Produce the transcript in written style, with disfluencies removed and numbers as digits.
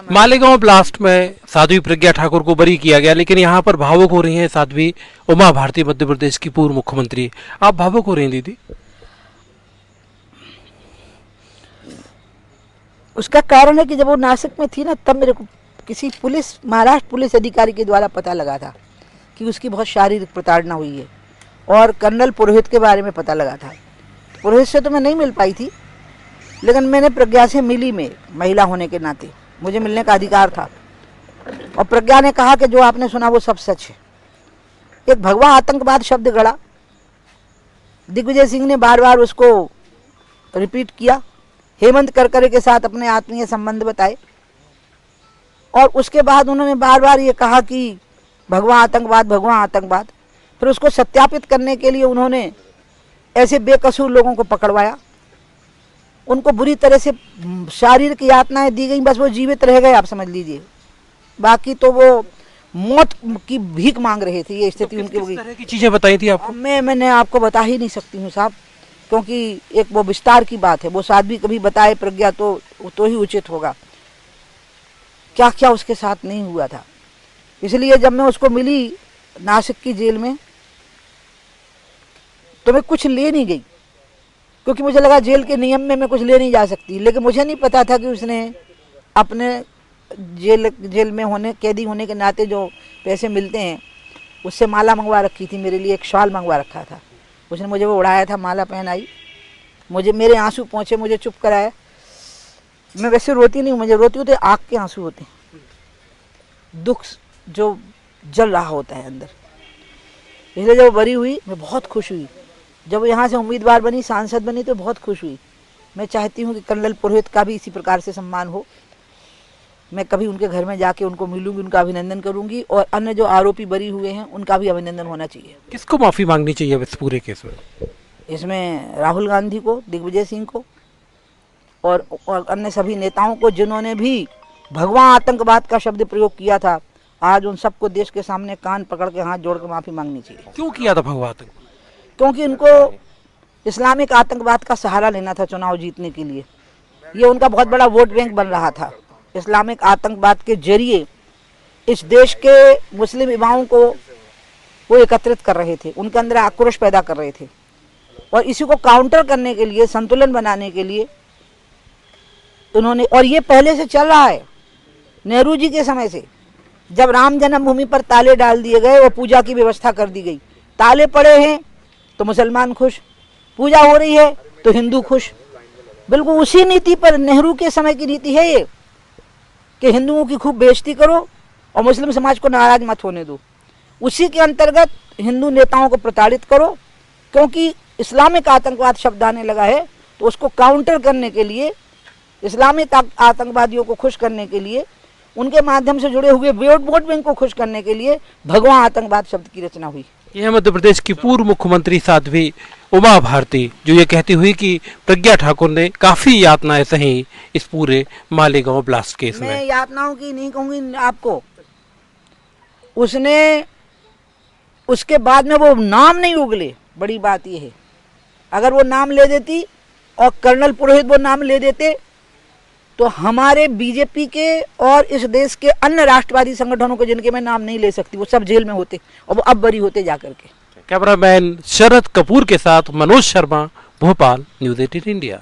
Malegaon blast में साध्वी प्रज्ञा ठाकुर को बरी किया गया, लेकिन यहाँ पर भावुक हो रही हैं साध्वी उमा भारती, मध्य प्रदेश की पूर्व मुख्यमंत्री। आप भावुक हो रही हैं दीदी? उसका कारण है कि जब वो नासिक में थी ना, तब मेरे को किसी महाराष्ट्र पुलिस अधिकारी के द्वारा पता लगा था कि उसकी बहुत शारीरिक प्रताड़ना हुई है, और कर्नल पुरोहित के बारे में पता लगा था। पुरोहित से तो मैं नहीं मिल पाई थी, लेकिन मैंने प्रज्ञा से मिली। में महिला होने के नाते मुझे मिलने का अधिकार था, और प्रज्ञा ने कहा कि जो आपने सुना वो सब सच है। एक भगवा आतंकवाद शब्द गढ़ा, दिग्विजय सिंह ने बार बार उसको रिपीट किया, हेमंत करकरे के साथ अपने आत्मीय संबंध बताए, और उसके बाद उन्होंने बार बार ये कहा कि भगवा आतंकवाद, भगवा आतंकवाद। फिर उसको सत्यापित करने के लिए उन्होंने ऐसे बेकसूर लोगों को पकड़वाया, उनको बुरी तरह से शारीरिक यातनाएं दी गई, बस वो जीवित रह गए, आप समझ लीजिए। बाकी तो वो मौत की भीख मांग रहे थे। ये स्थिति उनकी किस तरह की चीजें बताई थी आपको? मैंने आपको बता ही नहीं सकती हूँ साहब, क्योंकि एक वो विस्तार की बात है। वो साध्वी कभी बताए प्रज्ञा तो ही उचित होगा, क्या क्या उसके साथ नहीं हुआ था। इसलिए जब मैं उसको मिली नासिक की जेल में, तो मैं कुछ ले नहीं गई, क्योंकि मुझे लगा जेल के नियम में मैं कुछ ले नहीं जा सकती। लेकिन मुझे नहीं पता था कि उसने अपने जेल में कैदी होने के नाते जो पैसे मिलते हैं, उससे माला मंगवा रखी थी। मेरे लिए एक शॉल मंगवा रखा था, उसने मुझे वो उड़ाया था, माला पहनाई, मेरे आंसू पहुँचे, मुझे चुप कराया। मैं वैसे रोती नहीं हूँ, मुझे रोती हूँ तो आँख के आंसू होते हैं, दुख जो जल रहा होता है अंदर। इसलिए जब बरी हुई मैं बहुत खुश हुई। जब यहाँ से उम्मीदवार बनी, सांसद बनी, तो बहुत खुश हुई। मैं चाहती हूँ कि कर्नल पुरोहित का भी इसी प्रकार से सम्मान हो। मैं कभी उनके घर में जाके उनको मिलूंगी, उनका अभिनंदन करूंगी, और अन्य जो आरोपी बरी हुए हैं उनका भी अभिनंदन होना चाहिए। किसको माफी मांगनी चाहिए इस पूरे केस में? इसमें राहुल गांधी को, दिग्विजय सिंह को, और अन्य सभी नेताओं को जिन्होंने भी भगवा आतंकवाद का शब्द प्रयोग किया था। आज उन सबको देश के सामने कान पकड़ के हाथ जोड़ के माफी मांगनी चाहिए। क्यों किया था भगवा आतंकवाद? क्योंकि उनको इस्लामिक आतंकवाद का सहारा लेना था चुनाव जीतने के लिए। ये उनका बहुत बड़ा वोट बैंक बन रहा था। इस्लामिक आतंकवाद के जरिए इस देश के मुस्लिम युवाओं को वो एकत्रित कर रहे थे, उनके अंदर आक्रोश पैदा कर रहे थे, और इसी को काउंटर करने के लिए, संतुलन बनाने के लिए उन्होंने, और ये पहले से चल रहा है, नेहरू जी के समय से, जब राम जन्मभूमि पर ताले डाल दिए गए और पूजा की व्यवस्था कर दी गई। ताले पड़े हैं तो मुसलमान खुश, पूजा हो रही है तो हिंदू खुश। बिल्कुल उसी नीति पर, नेहरू के समय की नीति है ये, कि हिंदुओं की खूब बेइज्जती करो और मुस्लिम समाज को नाराज मत होने दो। उसी के अंतर्गत हिंदू नेताओं को प्रताड़ित करो, क्योंकि इस्लामिक आतंकवाद शब्द आने लगा है, तो उसको काउंटर करने के लिए, इस्लामिक आतंकवादियों को खुश करने के लिए, उनके माध्यम से जुड़े हुए वोट बैंक को खुश करने के लिए भगवा आतंकवाद शब्द की रचना हुई। यह मध्य प्रदेश की पूर्व मुख्यमंत्री साध्वी उमा भारती, जो ये कहती हुई कि प्रज्ञा ठाकुर ने काफी यातनाएं सही इस पूरे मालेगांव ब्लास्ट केस में। मैं यातनाओं की नहीं कहूंगी आपको, उसने उसके बाद में वो नाम नहीं उगले। बड़ी बात यह है, अगर वो नाम ले देती और कर्नल पुरोहित वो नाम ले देते, तो हमारे बीजेपी के और इस देश के अन्य राष्ट्रवादी संगठनों के, जिनके मैं नाम नहीं ले सकती, वो सब जेल में होते और वो अब बरी होते जाकर के। कैमरामैन शरद कपूर के साथ मनोज शर्मा, भोपाल, न्यूज़ 18 इंडिया।